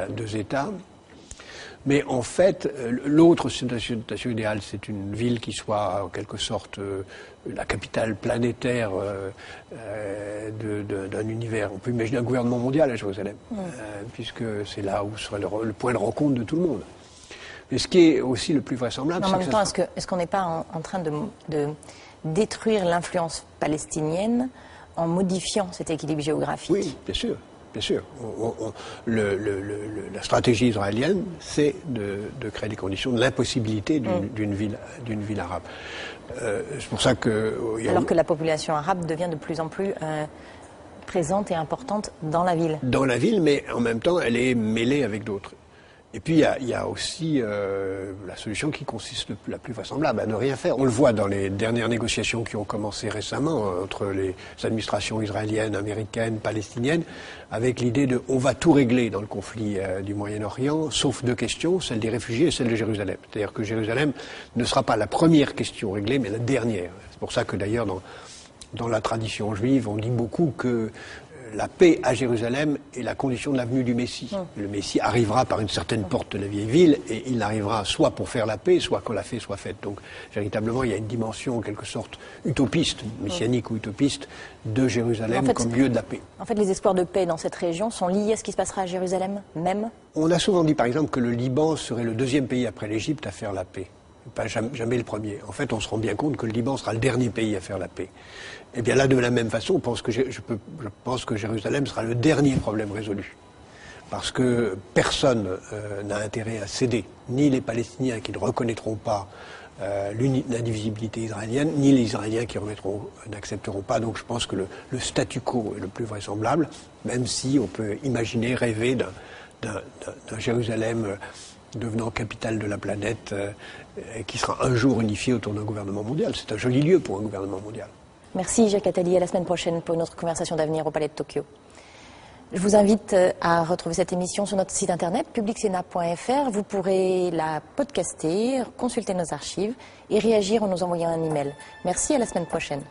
deux États. Mais en fait, l'autre situation idéale, c'est une ville qui soit en quelque sorte la capitale planétaire d'un univers. On peut imaginer un gouvernement mondial à Jérusalem, puisque c'est là où serait le point de rencontre de tout le monde. Mais ce qui est aussi le plus vraisemblable, c'est en même temps, est-ce qu'on n'est pas en train de détruire l'influence palestinienne en modifiant cet équilibre géographique? Oui, bien sûr. Bien sûr. La stratégie israélienne, c'est de créer des conditions de l'impossibilité d'une ville arabe. C'est pour ça que... Alors que la population arabe devient de plus en plus présente et importante dans la ville. Dans la ville, mais en même temps, elle est mêlée avec d'autres. Et puis, il y a aussi la solution qui consiste la plus vraisemblable à ne rien faire. On le voit dans les dernières négociations qui ont commencé récemment entre les administrations israéliennes, américaines, palestiniennes, avec l'idée de on va tout régler dans le conflit du Moyen-Orient, sauf deux questions, celle des réfugiés et celle de Jérusalem. C'est-à-dire que Jérusalem ne sera pas la première question réglée, mais la dernière. C'est pour ça que d'ailleurs, dans la tradition juive, on dit beaucoup que la paix à Jérusalem est la condition de la venue du Messie. Le Messie arrivera par une certaine porte de la vieille ville et il arrivera soit pour faire la paix, soit quand la paix soit faite. Donc véritablement, il y a une dimension en quelque sorte utopiste, messianique ou utopiste, de Jérusalem comme lieu de la paix. En fait, les espoirs de paix dans cette région sont liés à ce qui se passera à Jérusalem même? On a souvent dit par exemple que le Liban serait le deuxième pays après l'Égypte à faire la paix. Pas jamais le premier. En fait, on se rend bien compte que le Liban sera le dernier pays à faire la paix. Et bien là, de la même façon, je pense que Jérusalem sera le dernier problème résolu. Parce que personne n'a intérêt à céder, ni les Palestiniens qui ne reconnaîtront pas l'indivisibilité israélienne, ni les Israéliens qui n'accepteront pas. Donc je pense que le statu quo est le plus vraisemblable, même si on peut imaginer, rêver d'un Jérusalem devenant capitale de la planète, qui sera un jour unifié autour d'un gouvernement mondial. C'est un joli lieu pour un gouvernement mondial. Merci Jacques Attali, à la semaine prochaine pour une autre conversation d'avenir au Palais de Tokyo. Je vous invite à retrouver cette émission sur notre site internet publicsena.fr. Vous pourrez la podcaster, consulter nos archives et réagir en nous envoyant un email. Merci, à la semaine prochaine.